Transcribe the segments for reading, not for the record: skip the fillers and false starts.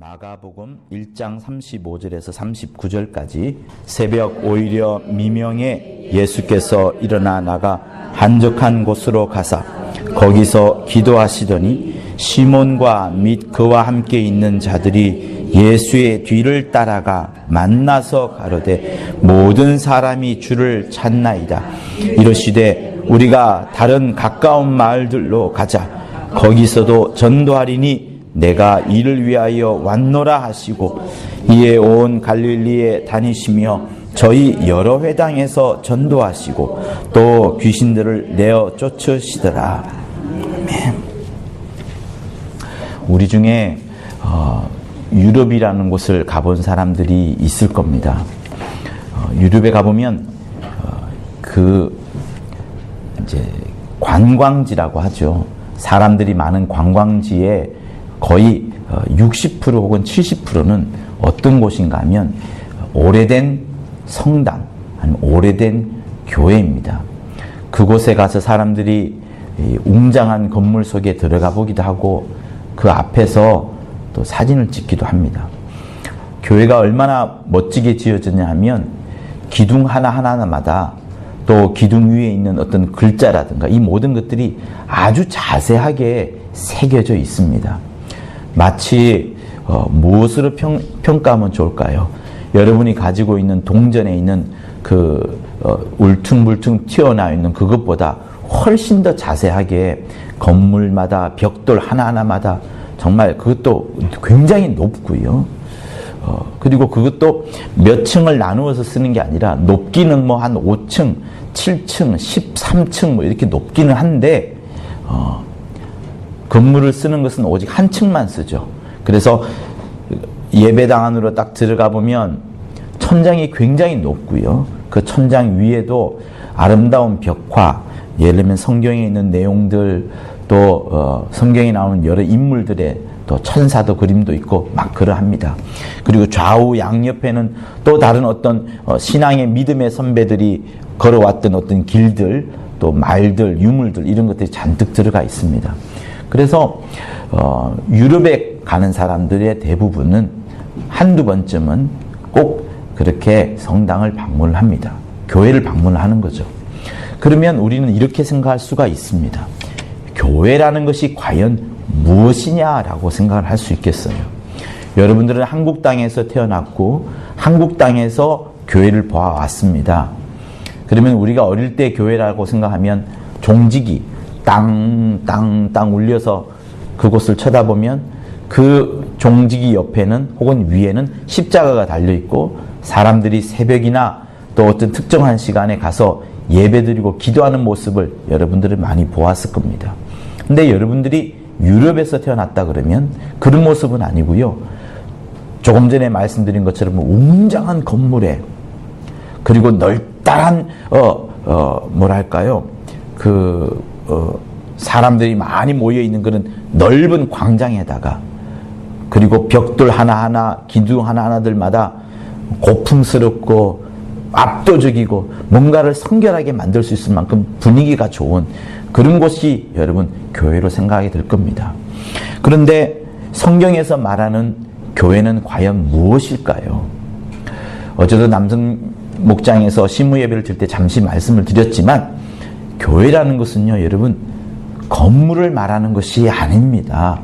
마가복음 1장 35절에서 39절까지 새벽 오히려 미명에 예수께서 일어나 나가 한적한 곳으로 가사 거기서 기도하시더니 시몬과 및 그와 함께 있는 자들이 예수의 뒤를 따라가 만나서 가로되 모든 사람이 주를 찾나이다. 이르시되 우리가 다른 가까운 마을들로 가자. 거기서도 전도하리니 내가 이를 위하여 왔노라 하시고 이에 온 갈릴리에 다니시며 저희 여러 회당에서 전도하시고 또 귀신들을 내어 쫓으시더라. 아멘. 우리 중에 유럽이라는 곳을 가본 사람들이 있을 겁니다. 유럽에 가보면 이제 관광지라고 하죠. 사람들이 많은 관광지에 거의 60% 혹은 70%는 어떤 곳인가 하면 오래된 성당, 아니면 오래된 교회입니다. 그곳에 가서 사람들이 웅장한 건물 속에 들어가 보기도 하고 그 앞에서 또 사진을 찍기도 합니다. 교회가 얼마나 멋지게 지어졌냐 하면 기둥 하나하나마다 또 기둥 위에 있는 어떤 글자라든가 이 모든 것들이 아주 자세하게 새겨져 있습니다. 마치 무엇으로 평가하면 좋을까요? 여러분이 가지고 있는 동전에 있는 그 울퉁불퉁 튀어나와 있는 그것보다 훨씬 더 자세하게 건물마다 벽돌 하나하나마다 정말 그것도 굉장히 높고요. 그리고 그것도 몇 층을 나누어서 쓰는 게 아니라 높기는 뭐 한 5층, 7층, 13층 뭐 이렇게 높기는 한데 건물을 쓰는 것은 오직 한 층만 쓰죠. 그래서 예배당 안으로 딱 들어가 보면 천장이 굉장히 높고요. 그 천장 위에도 아름다운 벽화, 예를 들면 성경에 있는 내용들, 또 성경에 나오는 여러 인물들의 또 천사도 그림도 있고 막 그러합니다. 그리고 좌우 양옆에는 또 다른 어떤 신앙의 믿음의 선배들이 걸어왔던 어떤 길들, 또 말들, 유물들 이런 것들이 잔뜩 들어가 있습니다. 그래서 유럽에 가는 사람들의 대부분은 한두 번쯤은 꼭 그렇게 성당을 방문을 합니다. 교회를 방문을 하는 거죠. 그러면 우리는 이렇게 생각할 수가 있습니다. 교회라는 것이 과연 무엇이냐라고 생각을 할 수 있겠어요. 여러분들은 한국 땅에서 태어났고 한국 땅에서 교회를 보아왔습니다. 그러면 우리가 어릴 때 교회라고 생각하면 종지기 땅 울려서 그곳을 쳐다보면 그 종지기 옆에는 혹은 위에는 십자가가 달려있고 사람들이 새벽이나 또 어떤 특정한 시간에 가서 예배드리고 기도하는 모습을 여러분들은 많이 보았을 겁니다. 근데 여러분들이 유럽에서 태어났다 그러면 그런 모습은 아니고요. 조금 전에 말씀드린 것처럼 웅장한 건물에 그리고 널따란 뭐랄까요 사람들이 많이 모여 있는 그런 넓은 광장에다가 그리고 벽돌 하나하나 기둥 하나하나들마다 고풍스럽고 압도적이고 뭔가를 성결하게 만들 수 있을 만큼 분위기가 좋은 그런 곳이 여러분 교회로 생각하게 될 겁니다. 그런데 성경에서 말하는 교회는 과연 무엇일까요? 어제도 남성 목장에서 신무 예배를 드릴 때 잠시 말씀을 드렸지만 교회라는 것은요 여러분 건물을 말하는 것이 아닙니다.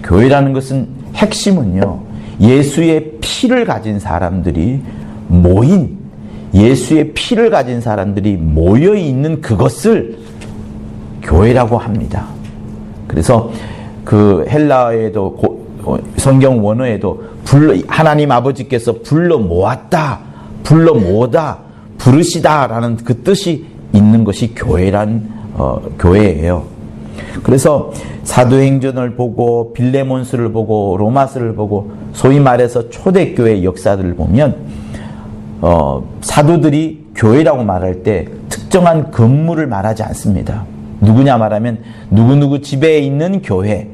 교회라는 것은 핵심은요 예수의 피를 가진 사람들이 모인 예수의 피를 가진 사람들이 모여 있는 그것을 교회라고 합니다. 그래서 그 헬라어에도 성경 원어에도 하나님 아버지께서 불러 모았다, 불러 모으다, 부르시다라는 그 뜻이 있는 것이 교회예요. 그래서 사도행전을 보고 빌레몬스를 보고 로마서를 보고 소위 말해서 초대교회 역사들을 보면 사도들이 교회라고 말할 때 특정한 건물을 말하지 않습니다. 누구냐 말하면 누구누구 집에 있는 교회,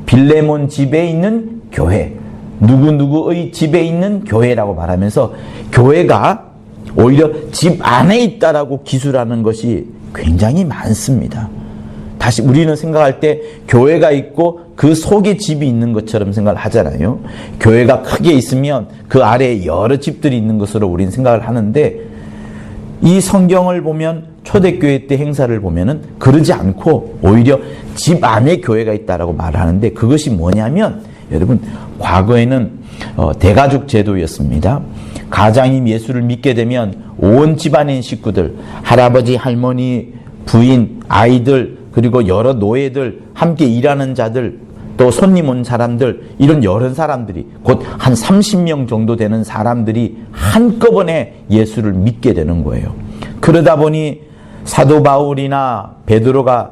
빌레몬 집에 있는 교회, 누구누구의 집에 있는 교회라고 말하면서 교회가 오히려 집 안에 있다라고 기술하는 것이 굉장히 많습니다. 다시 우리는 생각할 때 교회가 있고 그 속에 집이 있는 것처럼 생각을 하잖아요. 교회가 크게 있으면 그 아래에 여러 집들이 있는 것으로 우리는 생각을 하는데, 이 성경을 보면 초대교회 때 행사를 보면은 그러지 않고 오히려 집 안에 교회가 있다라고 말하는데, 그것이 뭐냐면 여러분, 과거에는 대가족 제도였습니다. 가장인 예수를 믿게 되면 온 집안의 식구들, 할아버지, 할머니, 부인, 아이들, 그리고 여러 노예들, 함께 일하는 자들, 또 손님 온 사람들, 이런 여러 사람들이, 곧 한 30명 정도 되는 사람들이 한꺼번에 예수를 믿게 되는 거예요. 그러다 보니 사도 바울이나 베드로가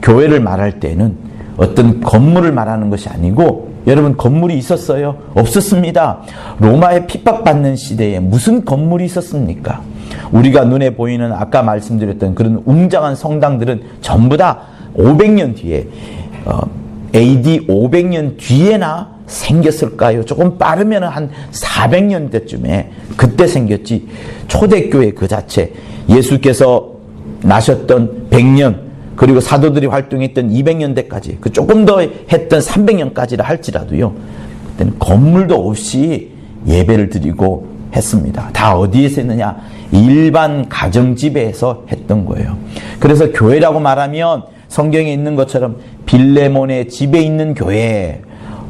교회를 말할 때는 어떤 건물을 말하는 것이 아니고, 여러분, 건물이 있었어요? 없었습니다. 로마에 핍박받는 시대에 무슨 건물이 있었습니까? 우리가 눈에 보이는 아까 말씀드렸던 그런 웅장한 성당들은 전부 다 500년 뒤에, AD 500년 뒤에나 생겼을까요? 조금 빠르면 한 400년대쯤에 그때 생겼지, 초대교회 그 자체, 예수께서 나셨던 100년, 그리고 사도들이 활동했던 200년대까지, 그 조금 더 했던 300년까지라 할지라도요, 그때는 건물도 없이 예배를 드리고 했습니다. 다 어디에서 했느냐? 일반 가정집에서 했던 거예요. 그래서 교회라고 말하면 성경에 있는 것처럼 빌레몬의 집에 있는 교회,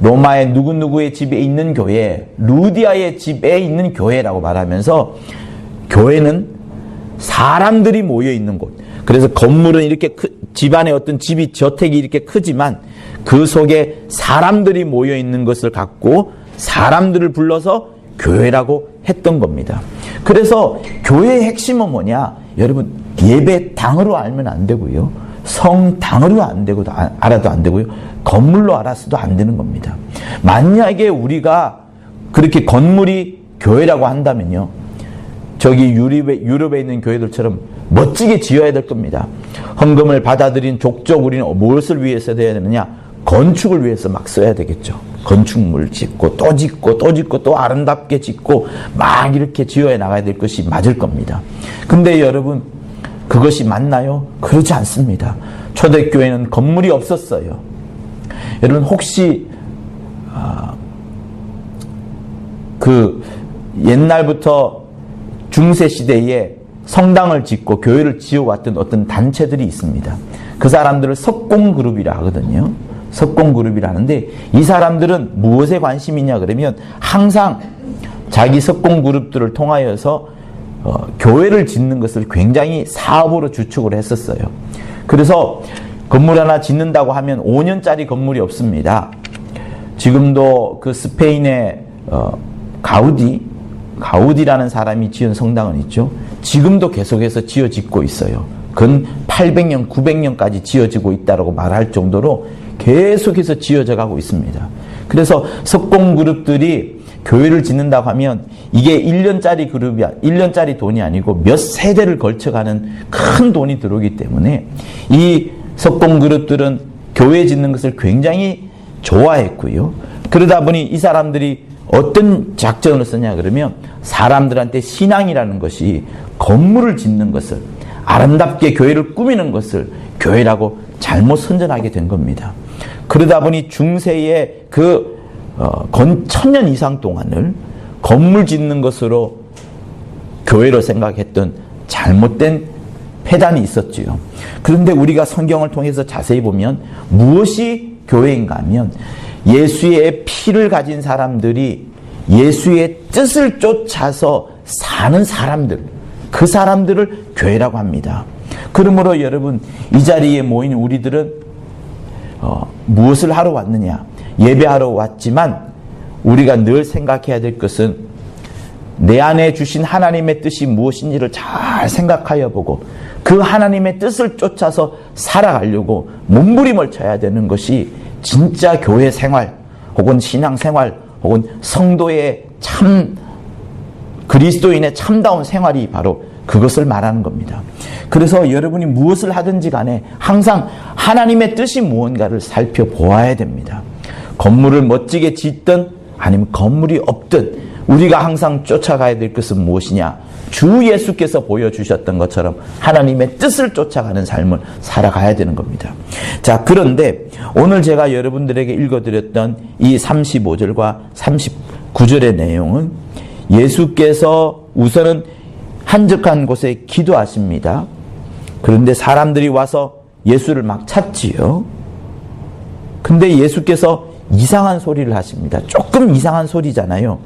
로마의 누구누구의 집에 있는 교회, 루디아의 집에 있는 교회라고 말하면서, 교회는 사람들이 모여 있는 곳. 그래서 건물은 이렇게 집안에 어떤 집이, 저택이 이렇게 크지만 그 속에 사람들이 모여 있는 것을 갖고 사람들을 불러서 교회라고 했던 겁니다. 그래서 교회의 핵심은 뭐냐? 여러분, 예배당으로 알면 안 되고요, 성당으로 알아도 안 되고요, 건물로 알아서도 안 되는 겁니다. 만약에 우리가 그렇게 건물이 교회라고 한다면요, 저기 유럽에 있는 교회들처럼 멋지게 지어야 될 겁니다. 헌금을 받아들인 족족 우리는 무엇을 위해서 해야 되느냐? 건축을 위해서 막 써야 되겠죠. 건축물 짓고 또 짓고 또 짓고 또 아름답게 짓고 막 이렇게 지어야 나가야 될 것이 맞을 겁니다. 근데 여러분, 그것이 맞나요? 그렇지 않습니다. 초대교회는 건물이 없었어요. 여러분, 혹시 그 옛날부터 중세시대에 성당을 짓고 교회를 지어왔던 어떤 단체들이 있습니다. 그 사람들을 석공그룹이라 하거든요. 석공그룹이라 하는데, 이 사람들은 무엇에 관심이 있냐 그러면 항상 자기 석공그룹들을 통하여서 교회를 짓는 것을 굉장히 사업으로 주축을 했었어요. 그래서 건물 하나 짓는다고 하면 5년짜리 건물이 없습니다. 지금도 그 스페인의 가우디라는 사람이 지은 성당은 있죠. 지금도 계속해서 지어지고 있어요. 근 800년, 900년까지 지어지고 있다고 말할 정도로 계속해서 지어져 가고 있습니다. 그래서 석공그룹들이 교회를 짓는다고 하면 이게 1년짜리 그룹이야, 1년짜리 돈이 아니고 몇 세대를 걸쳐가는 큰 돈이 들어오기 때문에 이 석공그룹들은 교회 짓는 것을 굉장히 좋아했고요. 그러다 보니 이 사람들이 어떤 작전을 쓰냐 그러면, 사람들한테 신앙이라는 것이 건물을 짓는 것을, 아름답게 교회를 꾸미는 것을 교회라고 잘못 선전하게 된 겁니다. 그러다 보니 중세의 그 1000년 이상 동안을 건물 짓는 것으로 교회로 생각했던 잘못된 폐단이 있었지요. 그런데 우리가 성경을 통해서 자세히 보면 무엇이 교회인가 하면, 예수의 피를 가진 사람들이 예수의 뜻을 쫓아서 사는 사람들, 그 사람들을 교회라고 합니다. 그러므로 여러분, 이 자리에 모인 우리들은 무엇을 하러 왔느냐? 예배하러 왔지만 우리가 늘 생각해야 될 것은 내 안에 주신 하나님의 뜻이 무엇인지를 잘 생각하여 보고 그 하나님의 뜻을 쫓아서 살아가려고 몸부림을 쳐야 되는 것이 진짜 교회 생활 혹은 신앙 생활 혹은 성도의 참 그리스도인의 참다운 생활이 바로 그것을 말하는 겁니다. 그래서 여러분이 무엇을 하든지 간에 항상 하나님의 뜻이 무언가를 살펴보아야 됩니다. 건물을 멋지게 짓든 아니면 건물이 없든 우리가 항상 쫓아가야 될 것은 무엇이냐? 주 예수께서 보여주셨던 것처럼 하나님의 뜻을 쫓아가는 삶을 살아가야 되는 겁니다. 자, 그런데 오늘 제가 여러분들에게 읽어드렸던 이 35절과 39절의 내용은 예수께서 우선은 한적한 곳에 기도하십니다. 그런데 사람들이 와서 예수를 막 찾지요. 근데 예수께서 이상한 소리를 하십니다. 조금 이상한 소리잖아요.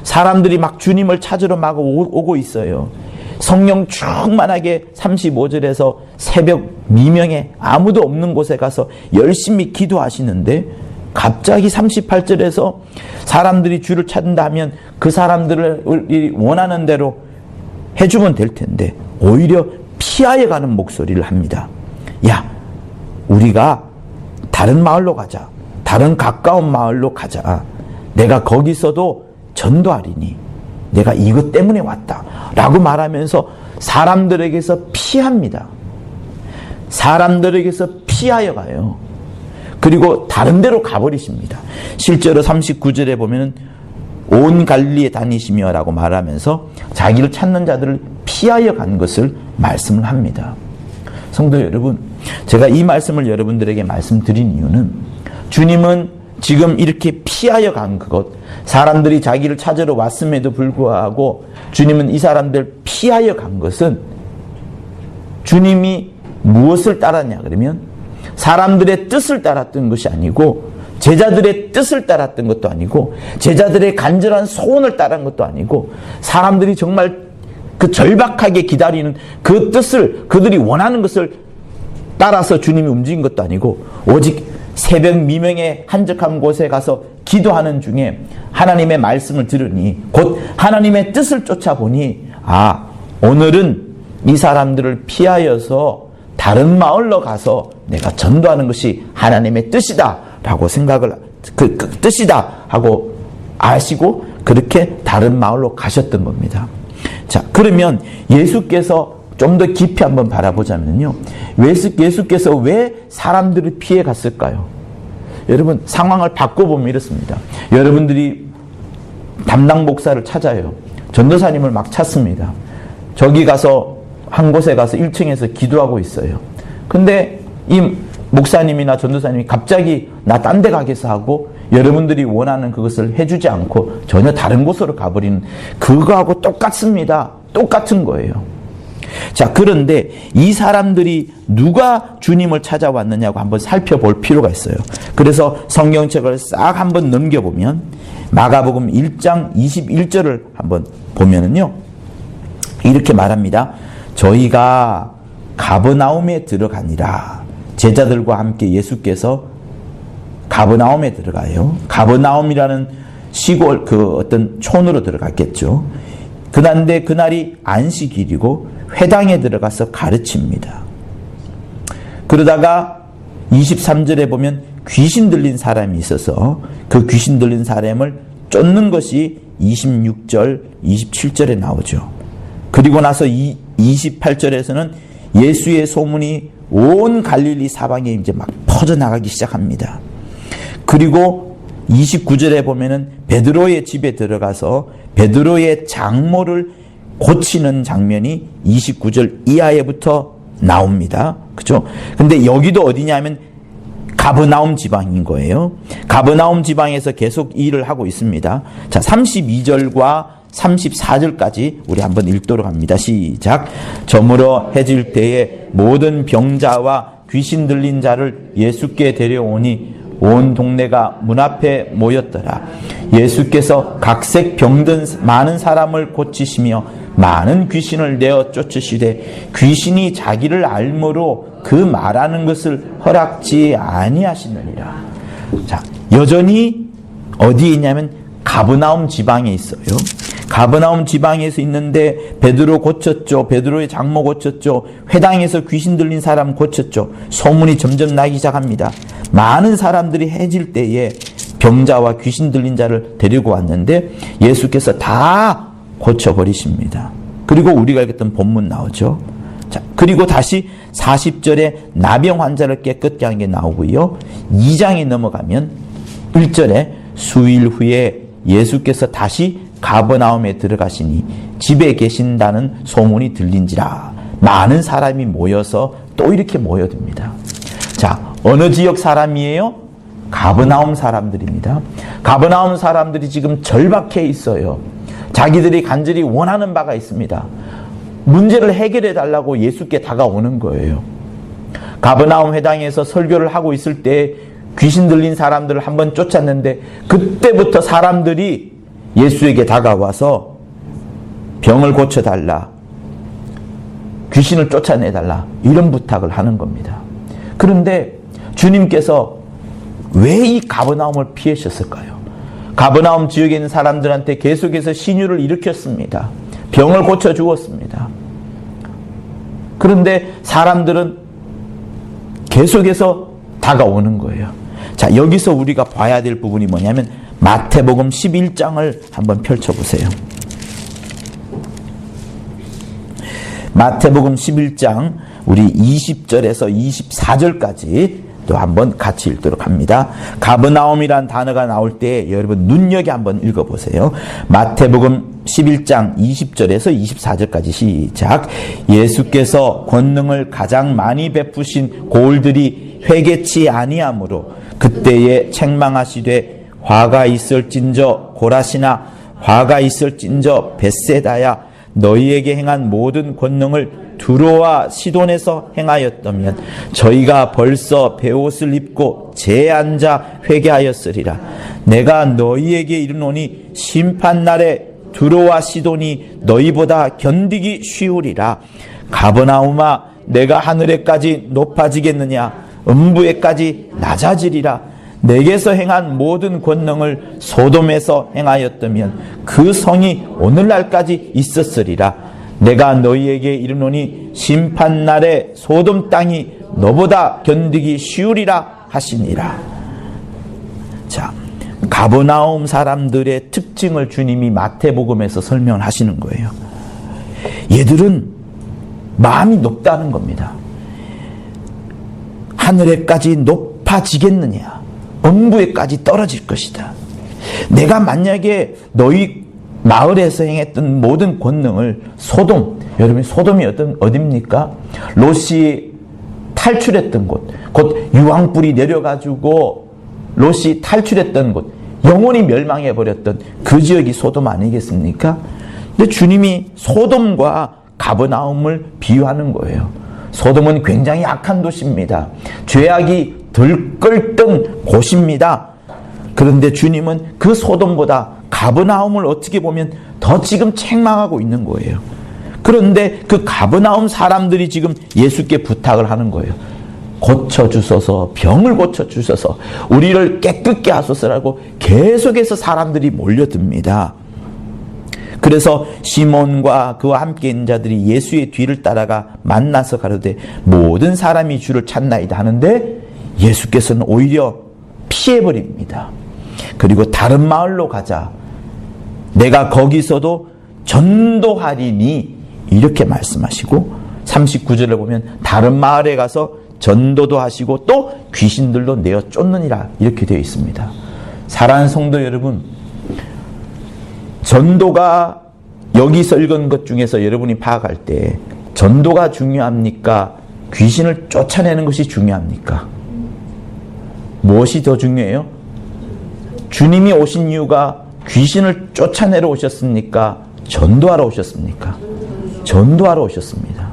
사람들이 막 주님을 찾으러 막 오고 있어요. 성령 충만하게 35절에서 새벽 미명에 아무도 없는 곳에 가서 열심히 기도하시는데 갑자기 38절에서 사람들이 주를 찾는다 하면 그 사람들을 원하는 대로 해주면 될 텐데 오히려 피하여 가는 목소리를 합니다. 야, 우리가 다른 마을로 가자. 다른 가까운 마을로 가자. 내가 거기서도 전도하리니 내가 이것 때문에 왔다. 라고 말하면서 사람들에게서 피합니다. 사람들에게서 피하여 가요. 그리고 다른 데로 가버리십니다. 실제로 39절에 보면 온 갈릴리에 다니시며 라고 말하면서 자기를 찾는 자들을 피하여 간 것을 말씀을 합니다. 성도 여러분, 제가 이 말씀을 여러분들에게 말씀드린 이유는 주님은 지금 이렇게 피하여 간 그것, 사람들이 자기를 찾으러 왔음에도 불구하고 주님은 이 사람들 피하여 간 것은 주님이 무엇을 따랐냐 그러면 사람들의 뜻을 따랐던 것이 아니고 제자들의 뜻을 따랐던 것도 아니고 제자들의 간절한 소원을 따른 것도 아니고 사람들이 정말 그 절박하게 기다리는 그 뜻을 그들이 원하는 것을 따라서 주님이 움직인 것도 아니고 오직 새벽 미명에 한적한 곳에 가서 기도하는 중에 하나님의 말씀을 들으니 곧 하나님의 뜻을 쫓아보니 아, 오늘은 이 사람들을 피하여서 다른 마을로 가서 내가 전도하는 것이 하나님의 뜻이다 라고 생각을 그 뜻이다 하고 아시고 그렇게 다른 마을로 가셨던 겁니다. 자, 그러면 예수께서 좀 더 깊이 한번 바라보자면요. 예수께서 왜 사람들을 피해 갔을까요? 여러분, 상황을 바꿔보면 이렇습니다. 여러분들이 담당 목사를 찾아요. 전도사님을 막 찾습니다. 저기 가서 한 곳에 가서 1층에서 기도하고 있어요. 근데 이 목사님이나 전도사님이 갑자기 나 딴 데 가겠어 하고 여러분들이 원하는 그것을 해주지 않고 전혀 다른 곳으로 가버리는 그거하고 똑같습니다. 똑같은 거예요. 자, 그런데 이 사람들이 누가 주님을 찾아왔느냐고 한번 살펴볼 필요가 있어요. 그래서 성경책을 싹 한번 넘겨보면 마가복음 1장 21절을 한번 보면은요. 이렇게 말합니다. 저희가 가버나움에 들어가니라. 제자들과 함께 예수께서 가버나움에 들어가요. 가버나움이라는 시골 그 어떤 촌으로 들어갔겠죠. 그런데 그날이 안식일이고 회당에 들어가서 가르칩니다. 그러다가 23절에 보면 귀신 들린 사람이 있어서 그 귀신 들린 사람을 쫓는 것이 26절, 27절에 나오죠. 그리고 나서 28절에서는 예수의 소문이 온 갈릴리 사방에 이제 막 퍼져나가기 시작합니다. 그리고 29절에 보면은 베드로의 집에 들어가서 베드로의 장모를 고치는 장면이 29절 이하에부터 나옵니다. 그죠? 근데 여기도 어디냐면 가버나움 지방인 거예요. 가버나움 지방에서 계속 일을 하고 있습니다. 자, 32절과 34절까지 우리 한번 읽도록 합니다. 시작. 저물어 해질 때에 모든 병자와 귀신 들린 자를 예수께 데려오니 온 동네가 문 앞에 모였더라. 예수께서 각색 병든 많은 사람을 고치시며 많은 귀신을 내어 쫓으시되 귀신이 자기를 알므로 그 말하는 것을 허락지 아니하시느니라. 자, 여전히 어디에 있냐면 가버나움 지방에 있어요. 가버나움 지방에서 있는데 베드로 고쳤죠. 베드로의 장모 고쳤죠. 회당에서 귀신 들린 사람 고쳤죠. 소문이 점점 나기 시작합니다. 많은 사람들이 해질 때에 병자와 귀신 들린 자를 데리고 왔는데 예수께서 다 고쳐버리십니다. 그리고 우리가 읽었던 본문 나오죠. 자, 그리고 다시 40절에 나병 환자를 깨끗게 하는 게 나오고요. 2장에 넘어가면 1절에 수일 후에 예수께서 다시 가버나움에 들어가시니 집에 계신다는 소문이 들린지라. 많은 사람이 모여서 또 이렇게 모여듭니다. 자, 어느 지역 사람이에요? 가버나움 사람들입니다. 가버나움 사람들이 지금 절박해 있어요. 자기들이 간절히 원하는 바가 있습니다. 문제를 해결해 달라고 예수께 다가오는 거예요. 가버나움 회당에서 설교를 하고 있을 때 귀신 들린 사람들을 한번 쫓았는데 그때부터 사람들이 예수에게 다가와서 병을 고쳐달라, 귀신을 쫓아내달라, 이런 부탁을 하는 겁니다. 그런데 주님께서 왜 이 가버나움을 피하셨을까요? 가버나움 지역에 있는 사람들한테 계속해서 신유를 일으켰습니다. 병을 고쳐주었습니다. 그런데 사람들은 계속해서 다가오는 거예요. 자, 여기서 우리가 봐야 될 부분이 뭐냐면 마태복음 11장을 한번 펼쳐보세요. 마태복음 11장 우리 20절에서 24절까지 또 한번 같이 읽도록 합니다. 가버나움이란 단어가 나올 때 여러분 눈여겨 한번 읽어보세요. 마태복음 11장 20절에서 24절까지 시작. 예수께서 권능을 가장 많이 베푸신 고을들이 회개치 아니하므로 그때에 책망하시되 화가 있을진저 고라시나 화가 있을진저 벳세다야 너희에게 행한 모든 권능을 두로와 시돈에서 행하였다면 저희가 벌써 베옷을 입고 재에 앉아 회개하였으리라. 내가 너희에게 이르노니 심판날에 두로와 시돈이 너희보다 견디기 쉬우리라. 가버나움아 내가 하늘에까지 높아지겠느냐? 음부에까지 낮아지리라. 내게서 행한 모든 권능을 소돔에서 행하였다면 그 성이 오늘날까지 있었으리라. 내가 너희에게 이르노니 심판날에 소돔 땅이 너보다 견디기 쉬우리라 하시니라. 자, 가버나움 사람들의 특징을 주님이 마태복음에서 설명을 하시는 거예요. 얘들은 마음이 높다는 겁니다. 하늘에까지 높아지겠느냐? 음부에까지 떨어질 것이다. 내가 만약에 너희 마을에서 행했던 모든 권능을 소돔, 여러분 소돔이 어디입니까? 롯이 탈출했던 곳, 곧 유황불이 내려가지고 롯이 탈출했던 곳, 영원히 멸망해버렸던 그 지역이 소돔 아니겠습니까? 근데 주님이 소돔과 가버나움을 비유하는 거예요. 소돔은 굉장히 악한 도시입니다. 죄악이 들끓던 곳입니다. 그런데 주님은 그 소돔보다 가버나움을 어떻게 보면 더 지금 책망하고 있는 거예요. 그런데 그 가버나움 사람들이 지금 예수께 부탁을 하는 거예요. 고쳐주소서, 병을 고쳐주소서, 우리를 깨끗게 하소서라고 계속해서 사람들이 몰려듭니다. 그래서 시몬과 그와 함께 있는 자들이 예수의 뒤를 따라가 만나서 가로되 모든 사람이 주를 찾나이다 하는데 예수께서는 오히려 피해버립니다. 그리고 다른 마을로 가자. 내가 거기서도 전도하리니 이렇게 말씀하시고 39절에 보면 다른 마을에 가서 전도도 하시고 또 귀신들도 내어 쫓느니라 이렇게 되어 있습니다. 사랑하는 성도 여러분, 전도가 여기서 읽은 것 중에서 여러분이 파악할 때 전도가 중요합니까? 귀신을 쫓아내는 것이 중요합니까? 무엇이 더 중요해요? 주님이 오신 이유가 귀신을 쫓아내러 오셨습니까? 전도하러 오셨습니까? 전도하러 오셨습니다.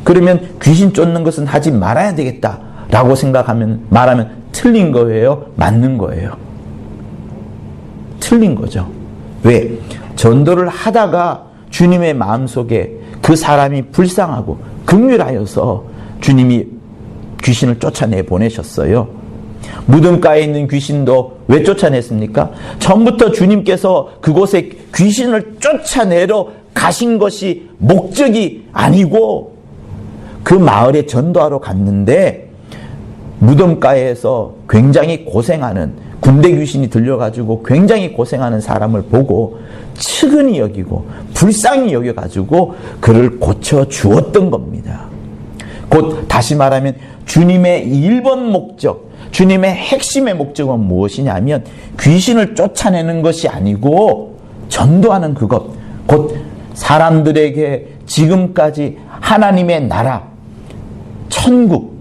그러면 귀신 쫓는 것은 하지 말아야 되겠다라고 말하면 틀린 거예요? 맞는 거예요? 틀린 거죠. 왜? 전도를 하다가 주님의 마음속에 그 사람이 불쌍하고 긍휼하여서 주님이 귀신을 쫓아내 보내셨어요. 무덤가에 있는 귀신도 왜 쫓아냈습니까? 처음부터 주님께서 그곳에 귀신을 쫓아내러 가신 것이 목적이 아니고 그 마을에 전도하러 갔는데 무덤가에서 굉장히 고생하는 군대 귀신이 들려가지고 굉장히 고생하는 사람을 보고 측은히 여기고 불쌍히 여겨가지고 그를 고쳐주었던 겁니다. 곧 다시 말하면 주님의 1번 목적, 주님의 핵심의 목적은 무엇이냐면 귀신을 쫓아내는 것이 아니고 전도하는 그것, 곧 사람들에게 지금까지 하나님의 나라, 천국,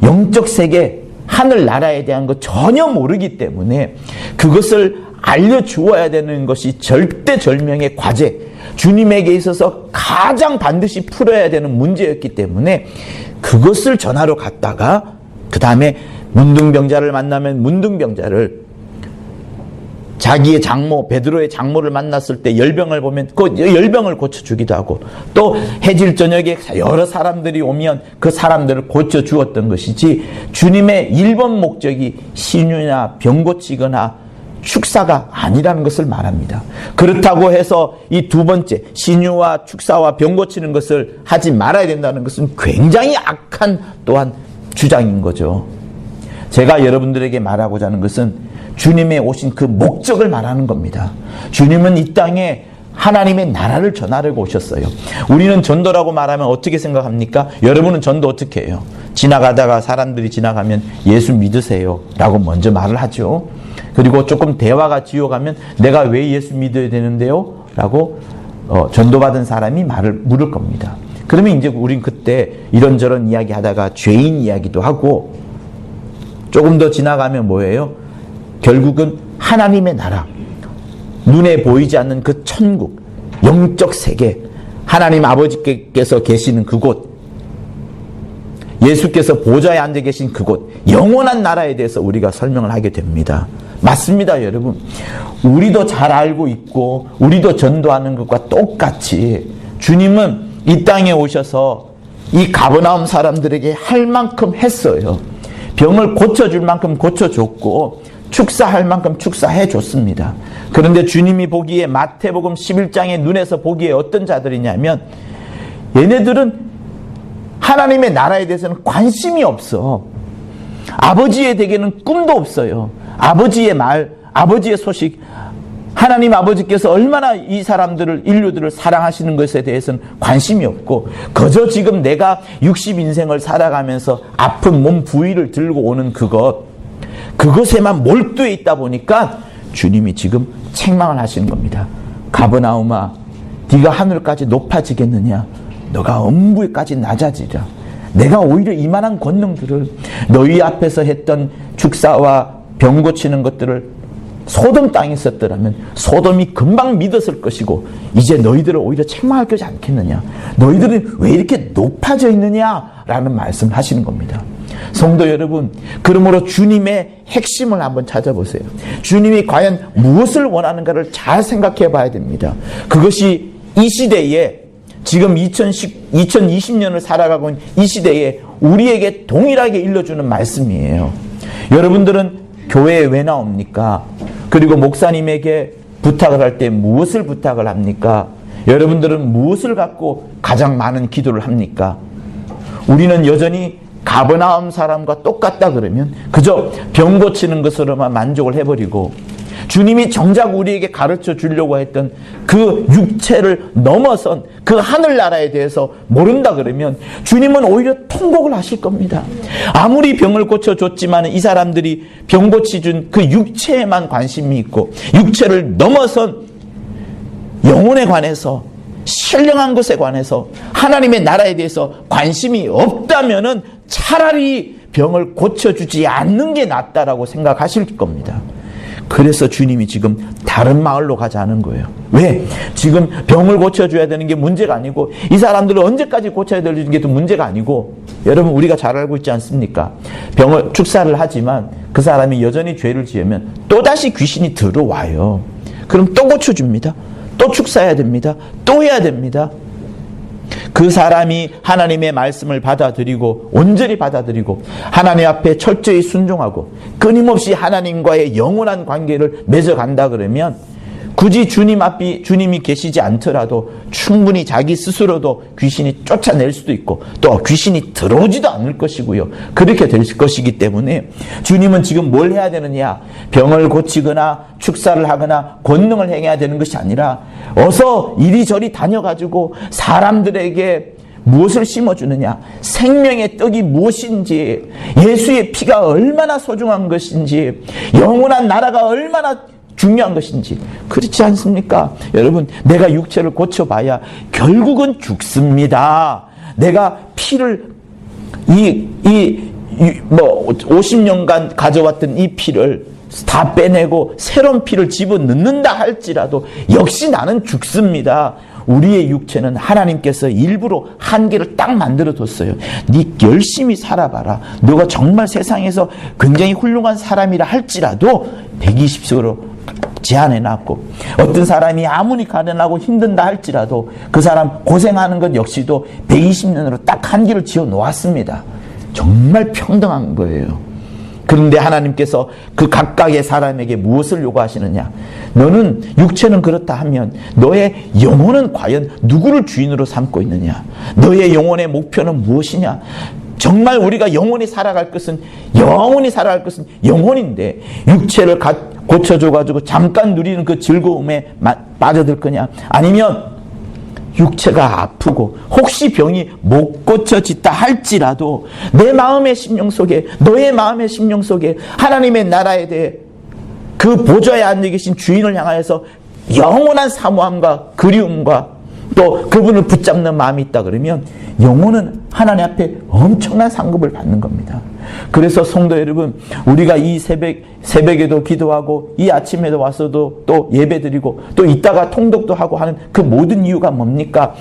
영적 세계, 하늘나라에 대한 것 전혀 모르기 때문에 그것을 알려주어야 되는 것이 절대절명의 과제, 주님에게 있어서 가장 반드시 풀어야 되는 문제였기 때문에 그것을 전하러 갔다가 그 다음에 문둥병자를 만나면 문둥병자를, 자기의 장모 베드로의 장모를 만났을 때 열병을 보면 그 열병을 고쳐주기도 하고, 또 해질 저녁에 여러 사람들이 오면 그 사람들을 고쳐주었던 것이지, 주님의 1번 목적이 신유나 병 고치거나 축사가 아니라는 것을 말합니다. 그렇다고 해서 이 두 번째 신유와 축사와 병 고치는 것을 하지 말아야 된다는 것은 굉장히 악한 또한 주장인 거죠. 제가 여러분들에게 말하고자 하는 것은 주님의 오신 그 목적을 말하는 겁니다. 주님은 이 땅에 하나님의 나라를 전하려고 오셨어요. 우리는 전도라고 말하면 어떻게 생각합니까? 여러분은 전도 어떻게 해요? 지나가다가 사람들이 지나가면 예수 믿으세요 라고 먼저 말을 하죠. 그리고 조금 대화가 지어가면 내가 왜 예수 믿어야 되는데요? 라고 전도받은 사람이 말을 물을 겁니다. 그러면 이제 우린 그때 이런저런 이야기 하다가 죄인 이야기도 하고, 조금 더 지나가면 뭐예요? 결국은 하나님의 나라, 눈에 보이지 않는 그 천국, 영적 세계, 하나님 아버지께서 계시는 그곳, 예수께서 보좌에 앉아 계신 그곳, 영원한 나라에 대해서 우리가 설명을 하게 됩니다. 맞습니다, 여러분. 우리도 잘 알고 있고 우리도 전도하는 것과 똑같이 주님은 이 땅에 오셔서 이 가버나움 사람들에게 할 만큼 했어요. 병을 고쳐줄 만큼 고쳐줬고 축사할 만큼 축사해 줬습니다. 그런데 주님이 보기에, 마태복음 11장의 눈에서 보기에 어떤 자들이냐면, 얘네들은 하나님의 나라에 대해서는 관심이 없어. 아버지의 댁에는 꿈도 없어요. 아버지의 말, 아버지의 소식, 하나님 아버지께서 얼마나 이 사람들을, 인류들을 사랑하시는 것에 대해서는 관심이 없고, 그저 지금 내가 60인생을 살아가면서 아픈 몸 부위를 들고 오는 그것에만 몰두해 있다 보니까 주님이 지금 책망을 하시는 겁니다. 가버나움아, 네가 하늘까지 높아지겠느냐? 너가 엄부에까지 낮아지라. 내가 오히려 이만한 권능들을, 너희 앞에서 했던 축사와 병 고치는 것들을 소돔 땅에 있었더라면 소돔이 금방 믿었을 것이고, 이제 너희들을 오히려 책망할 것이 않겠느냐? 너희들은 왜 이렇게 높아져 있느냐? 라는 말씀을 하시는 겁니다. 성도 여러분, 그러므로 주님의 핵심을 한번 찾아보세요. 주님이 과연 무엇을 원하는가를 잘 생각해 봐야 됩니다. 그것이 이 시대에, 지금 2020년을 살아가고 있는 이 시대에 우리에게 동일하게 일러주는 말씀이에요. 여러분들은 교회에 왜 나옵니까? 그리고 목사님에게 부탁을 할 때 무엇을 부탁을 합니까? 여러분들은 무엇을 갖고 가장 많은 기도를 합니까? 우리는 여전히 가버나움 사람과 똑같다 그러면 그저 병 고치는 것으로만 만족을 해버리고, 주님이 정작 우리에게 가르쳐 주려고 했던 그 육체를 넘어선 그 하늘나라에 대해서 모른다 그러면 주님은 오히려 통곡을 하실 겁니다. 아무리 병을 고쳐줬지만 이 사람들이 병 고치준 그 육체에만 관심이 있고, 육체를 넘어선 영혼에 관해서, 신령한 것에 관해서, 하나님의 나라에 대해서 관심이 없다면은 차라리 병을 고쳐주지 않는 게 낫다라고 생각하실 겁니다. 그래서 주님이 지금 다른 마을로 가자는 거예요. 왜? 지금 병을 고쳐줘야 되는 게 문제가 아니고, 이 사람들을 언제까지 고쳐야 되는 게 또 문제가 아니고, 여러분 우리가 잘 알고 있지 않습니까? 병을 축사를 하지만 그 사람이 여전히 죄를 지으면 또다시 귀신이 들어와요. 그럼 또 고쳐줍니다. 또 축사해야 됩니다. 또 해야 됩니다. 그 사람이 하나님의 말씀을 받아들이고 온전히 받아들이고 하나님 앞에 철저히 순종하고 끊임없이 하나님과의 영원한 관계를 맺어간다 그러면 굳이 주님이 계시지 않더라도 충분히 자기 스스로도 귀신이 쫓아낼 수도 있고 또 귀신이 들어오지도 않을 것이고요. 그렇게 될 것이기 때문에 주님은 지금 뭘 해야 되느냐? 병을 고치거나 축사를 하거나 권능을 행해야 되는 것이 아니라 어서 이리저리 다녀가지고 사람들에게 무엇을 심어주느냐? 생명의 떡이 무엇인지, 예수의 피가 얼마나 소중한 것인지, 영원한 나라가 얼마나 중요한 것인지 그렇지 않습니까? 여러분, 내가 육체를 고쳐봐야 결국은 죽습니다. 내가 피를 50년간 가져왔던 이 피를 다 빼내고 새로운 피를 집어넣는다 할지라도 역시 나는 죽습니다. 우리의 육체는 하나님께서 일부러 한계를 딱 만들어 뒀어요. 네 열심히 살아봐라. 너가 정말 세상에서 굉장히 훌륭한 사람이라 할지라도 120세로 제한해놨고, 어떤 사람이 아무리 가련하고 힘든다 할지라도 그 사람 고생하는 것 역시도 120년으로 딱 한계를 지어 놓았습니다. 정말 평등한 거예요. 그런데 하나님께서 그 각각의 사람에게 무엇을 요구하시느냐? 너는 육체는 그렇다 하면 너의 영혼은 과연 누구를 주인으로 삼고 있느냐? 너의 영혼의 목표는 무엇이냐? 정말 우리가 영원히 살아갈 것은 영혼인데 육체를 고쳐줘가지고 잠깐 누리는 그 즐거움에 빠져들 거냐? 아니면 육체가 아프고 혹시 병이 못 고쳐지다 할지라도 내 마음의 심령 속에, 너의 마음의 심령 속에 하나님의 나라에 대해 그 보좌에 앉아 계신 주인을 향하여서 영원한 사모함과 그리움과 또 그분을 붙잡는 마음이 있다 그러면 영혼은 하나님 앞에 엄청난 상급을 받는 겁니다. 그래서 성도 여러분, 우리가 이 새벽에도 기도하고 이 아침에도 와서도 또 예배드리고 또 이따가 통독도 하고 하는 그 모든 이유가 뭡니까?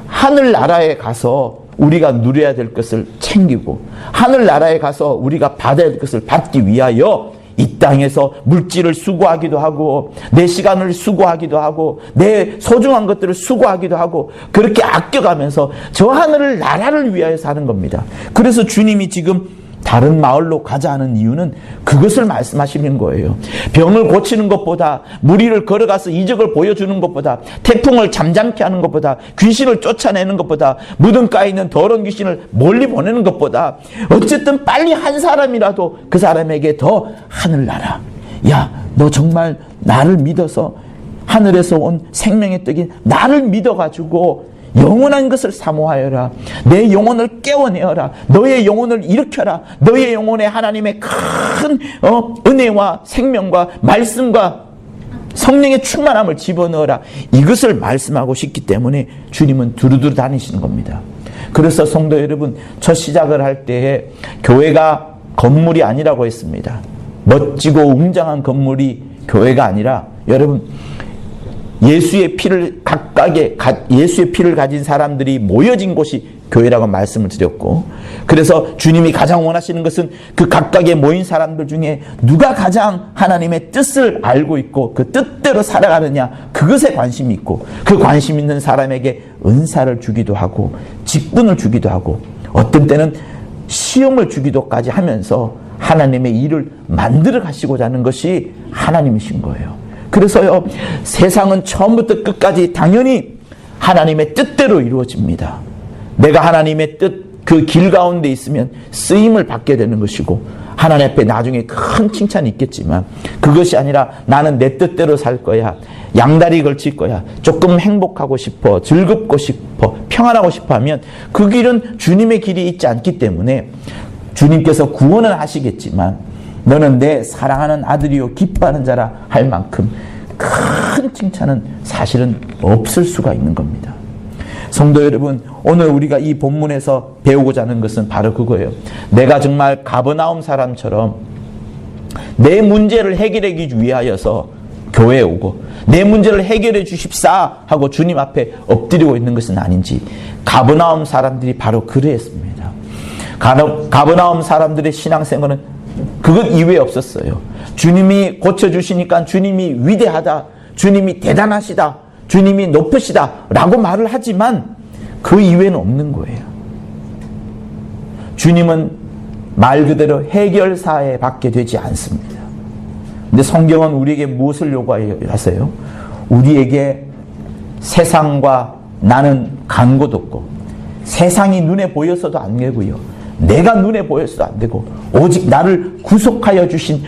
하늘나라에 가서 우리가 누려야 될 것을 챙기고 하늘나라에 가서 우리가 받아야 될 것을 받기 위하여 이 땅에서 물질을 수고하기도 하고 내 시간을 수고하기도 하고 내 소중한 것들을 수고하기도 하고 그렇게 아껴가면서 저 하늘을 나라를 위하여 사는 겁니다. 그래서 주님이 지금 다른 마을로 가자 하는 이유는 그것을 말씀하시는 거예요. 병을 고치는 것보다, 무리를 걸어가서 이적을 보여주는 것보다, 태풍을 잠잠케 하는 것보다, 귀신을 쫓아내는 것보다, 무덤가에 있는 더러운 귀신을 멀리 보내는 것보다 어쨌든 빨리 한 사람이라도 그 사람에게 더 하늘나라, 야, 너 정말 나를 믿어서 하늘에서 온 생명의 떡인 나를 믿어가지고 영원한 것을 사모하여라. 내 영혼을 깨워내어라. 너의 영혼을 일으켜라. 너의 영혼에 하나님의 큰 은혜와 생명과 말씀과 성령의 충만함을 집어넣어라. 이것을 말씀하고 싶기 때문에 주님은 두루두루 다니시는 겁니다. 그래서 성도 여러분, 첫 시작을 할 때에 교회가 건물이 아니라고 했습니다. 멋지고 웅장한 건물이 교회가 아니라, 여러분, 예수의 피를 가진 사람들이 모여진 곳이 교회라고 말씀을 드렸고, 그래서 주님이 가장 원하시는 것은 그 각각의 모인 사람들 중에 누가 가장 하나님의 뜻을 알고 있고 그 뜻대로 살아가느냐, 그것에 관심이 있고, 그 관심 있는 사람에게 은사를 주기도 하고 직분을 주기도 하고 어떤 때는 시험을 주기도까지 하면서 하나님의 일을 만들어 가시고자 하는 것이 하나님이신 거예요. 그래서요, 세상은 처음부터 끝까지 당연히 하나님의 뜻대로 이루어집니다. 내가 하나님의 뜻, 그 길 가운데 있으면 쓰임을 받게 되는 것이고, 하나님 앞에 나중에 큰 칭찬이 있겠지만, 그것이 아니라 나는 내 뜻대로 살 거야, 양다리 걸칠 거야, 조금 행복하고 싶어, 즐겁고 싶어, 평안하고 싶어 하면 그 길은 주님의 길이 있지 않기 때문에 주님께서 구원은 하시겠지만 너는 내 사랑하는 아들이요 기뻐하는 자라 할 만큼 큰 칭찬은 사실은 없을 수가 있는 겁니다. 성도 여러분, 오늘 우리가 이 본문에서 배우고자 하는 것은 바로 그거예요. 내가 정말 가버나움 사람처럼 내 문제를 해결하기 위하여서 교회에 오고 내 문제를 해결해 주십사 하고 주님 앞에 엎드리고 있는 것은 아닌지, 가버나움 사람들이 바로 그랬습니다. 가버나움 사람들의 신앙생활은 그것 이외에 없었어요. 주님이 고쳐주시니까 주님이 위대하다, 주님이 대단하시다, 주님이 높으시다 라고 말을 하지만 그 이외에는 없는 거예요. 주님은 말 그대로 해결사에 밖에 되지 않습니다. 근데 성경은 우리에게 무엇을 요구하세요? 우리에게 세상과 나는 간 곳 없고, 세상이 눈에 보여서도 안 되고요, 내가 눈에 보여서도 안 되고, 오직 나를 구속하여 주신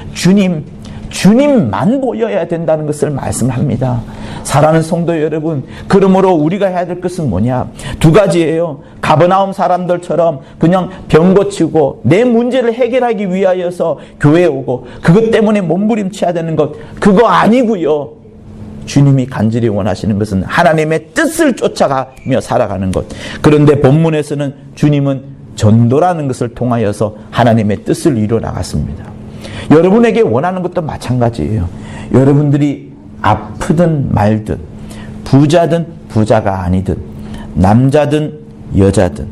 주님만 보여야 된다는 것을 말씀합니다. 사랑하는 성도 여러분, 그러므로 우리가 해야 될 것은 뭐냐? 두 가지예요. 가버나움 사람들처럼 그냥 병 고치고 내 문제를 해결하기 위하여서 교회에 오고 그것 때문에 몸부림쳐야 되는 것, 그거 아니고요. 주님이 간절히 원하시는 것은 하나님의 뜻을 쫓아가며 살아가는 것. 그런데 본문에서는 주님은 전도라는 것을 통하여서 하나님의 뜻을 이루어 나갔습니다. 여러분에게 원하는 것도 마찬가지예요. 여러분들이 아프든 말든, 부자든 부자가 아니든, 남자든 여자든,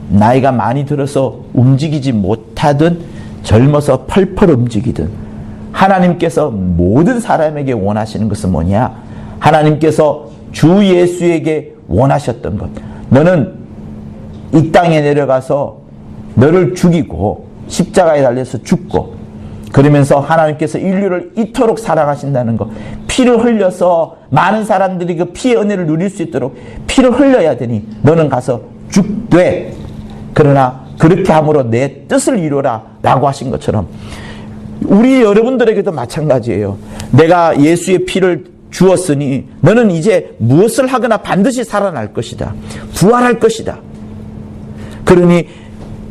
나이가 많이 들어서 움직이지 못하든 젊어서 펄펄 움직이든, 하나님께서 모든 사람에게 원하시는 것은 뭐냐? 하나님께서 주 예수에게 원하셨던 것. 너는 이 땅에 내려가서 너를 죽이고 십자가에 달려서 죽고, 그러면서 하나님께서 인류를 이토록 사랑하신다는 것, 피를 흘려서 많은 사람들이 그 피의 은혜를 누릴 수 있도록 피를 흘려야 되니 너는 가서 죽되, 그러나 그렇게 함으로 내 뜻을 이루라 라고 하신 것처럼 우리 여러분들에게도 마찬가지예요. 내가 예수의 피를 주었으니 너는 이제 무엇을 하거나 반드시 살아날 것이다. 부활할 것이다. 그러니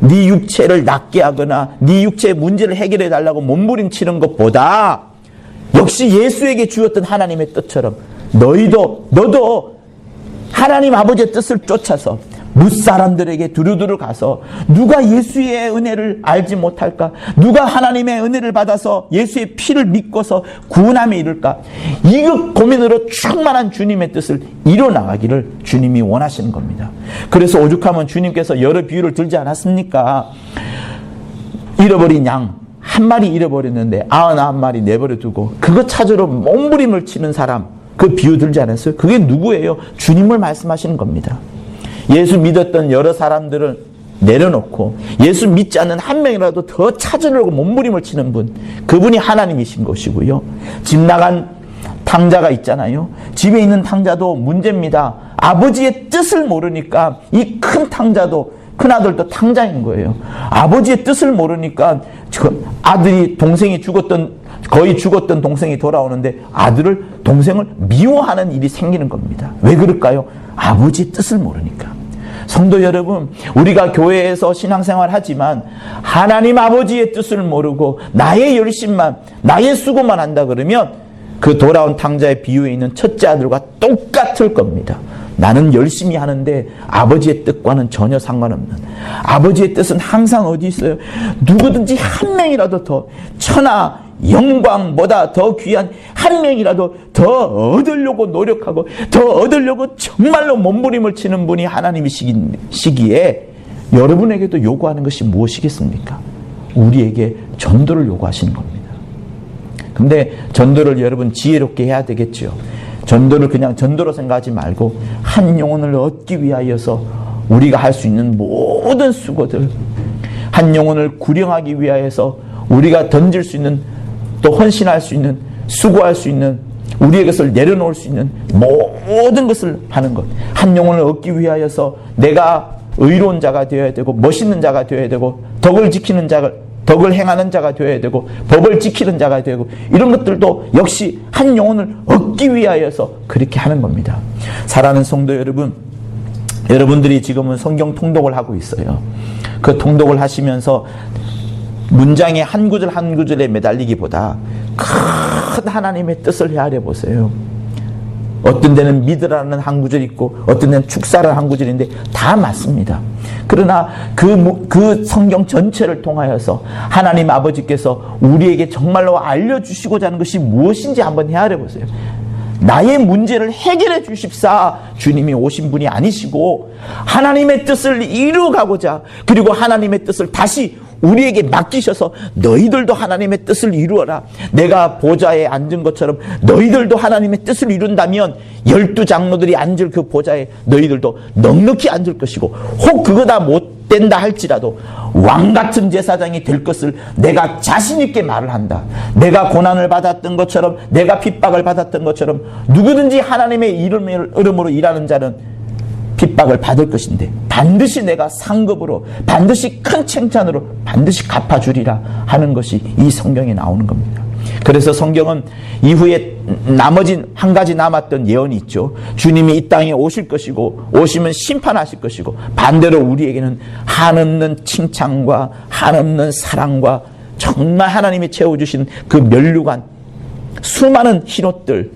네 육체를 낫게 하거나 네 육체의 문제를 해결해 달라고 몸부림치는 것보다 역시 예수에게 주었던 하나님의 뜻처럼 너도 하나님 아버지의 뜻을 쫓아서 무사람들에게 두루두루 가서 누가 예수의 은혜를 알지 못할까? 누가 하나님의 은혜를 받아서 예수의 피를 믿고서 구원함에 이를까? 이 고민으로 충만한 주님의 뜻을 이뤄나가기를 주님이 원하시는 겁니다. 그래서 오죽하면 주님께서 여러 비유를 들지 않았습니까? 잃어버린 양 한 마리 잃어버렸는데 99마리 내버려 두고 그거 찾으러 몸부림을 치는 사람, 그 비유 들지 않았어요? 그게 누구예요? 주님을 말씀하시는 겁니다. 예수 믿었던 여러 사람들을 내려놓고 예수 믿지 않는 한 명이라도 더 찾으려고 몸부림을 치는 분, 그분이 하나님이신 것이고요. 집 나간 탕자가 있잖아요. 집에 있는 탕자도 문제입니다. 아버지의 뜻을 모르니까 이 큰 탕자도, 큰아들도 탕자인 거예요. 아버지의 뜻을 모르니까 아들이 거의 죽었던 동생이 돌아오는데 아들을, 동생을 미워하는 일이 생기는 겁니다. 왜 그럴까요? 아버지의 뜻을 모르니까. 성도 여러분, 우리가 교회에서 신앙생활 하지만 하나님 아버지의 뜻을 모르고 나의 열심만, 나의 수고만 한다 그러면 그 돌아온 탕자의 비유에 있는 첫째 아들과 똑같을 겁니다. 나는 열심히 하는데 아버지의 뜻과는 전혀 상관없는, 아버지의 뜻은 항상 어디 있어요? 누구든지 한 명이라도 더, 천하 영광보다 더 귀한 한 명이라도 더 얻으려고 노력하고 더 얻으려고 정말로 몸부림을 치는 분이 하나님이시기에 여러분에게도 요구하는 것이 무엇이겠습니까? 우리에게 전도를 요구하시는 겁니다. 근데 전도를 여러분 지혜롭게 해야 되겠죠. 전도를 그냥 전도로 생각하지 말고 한 영혼을 얻기 위하여서 우리가 할 수 있는 모든 수고들, 한 영혼을 구령하기 위하여서 우리가 던질 수 있는, 또 헌신할 수 있는, 수고할 수 있는, 우리의 것을 내려놓을 수 있는 모든 것을 하는 것. 한 영혼을 얻기 위하여서 내가 의로운 자가 되어야 되고 멋있는 자가 되어야 되고 덕을 행하는 자가 되어야 되고 법을 지키는 자가 되고, 이런 것들도 역시 한 영혼을 얻기 위하여서 그렇게 하는 겁니다. 사랑하는 성도 여러분, 여러분들이 지금은 성경 통독을 하고 있어요. 그 통독을 하시면서 문장의 한 구절 한 구절에 매달리기보다 큰 하나님의 뜻을 헤아려 보세요. 어떤 데는 믿으라는 한 구절이 있고 어떤 데는 축사라는 한 구절인데 다 맞습니다. 그러나 그 성경 전체를 통하여서 하나님 아버지께서 우리에게 정말로 알려주시고자 하는 것이 무엇인지 한번 헤아려 보세요. 나의 문제를 해결해 주십사 주님이 오신 분이 아니시고 하나님의 뜻을 이루어가고자, 그리고 하나님의 뜻을 다시 우리에게 맡기셔서 너희들도 하나님의 뜻을 이루어라. 내가 보좌에 앉은 것처럼 너희들도 하나님의 뜻을 이룬다면 12장로들이 앉을 그 보좌에 너희들도 넉넉히 앉을 것이고, 혹 그거 다 못 된다 할지라도 왕같은 제사장이 될 것을 내가 자신 있게 말을 한다. 내가 고난을 받았던 것처럼, 내가 핍박을 받았던 것처럼 누구든지 하나님의 이름으로 일하는 자는 핍박을 받을 것인데 반드시 내가 상급으로, 반드시 큰 칭찬으로 반드시 갚아주리라 하는 것이 이 성경에 나오는 겁니다. 그래서 성경은 이후에 나머진 한 가지 남았던 예언이 있죠. 주님이 이 땅에 오실 것이고 오시면 심판하실 것이고 반대로 우리에게는 한없는 칭찬과 한없는 사랑과 정말 하나님이 채워주신 그 면류관, 수많은 흰옷들,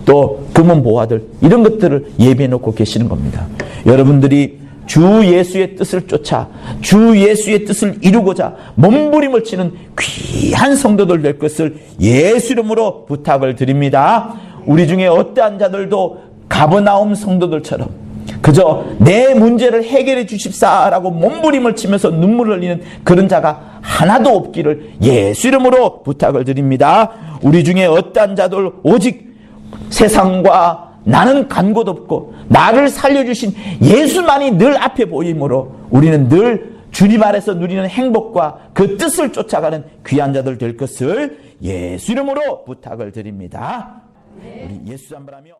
또 금은 보화들, 이런 것들을 예비해 놓고 계시는 겁니다. 여러분들이 주 예수의 뜻을 쫓아 주 예수의 뜻을 이루고자 몸부림을 치는 귀한 성도들 될 것을 예수 이름으로 부탁을 드립니다. 우리 중에 어떠한 자들도 가버나움 성도들처럼 그저 내 문제를 해결해 주십사라고 몸부림을 치면서 눈물을 흘리는 그런 자가 하나도 없기를 예수 이름으로 부탁을 드립니다. 우리 중에 어떠한 자들 오직 세상과 나는 간 곳 없고 나를 살려주신 예수만이 늘 앞에 보이므로 우리는 늘 주님 안에서 누리는 행복과 그 뜻을 쫓아가는 귀한 자들 될 것을 예수 이름으로 부탁을 드립니다. 우리 예수 한번 하며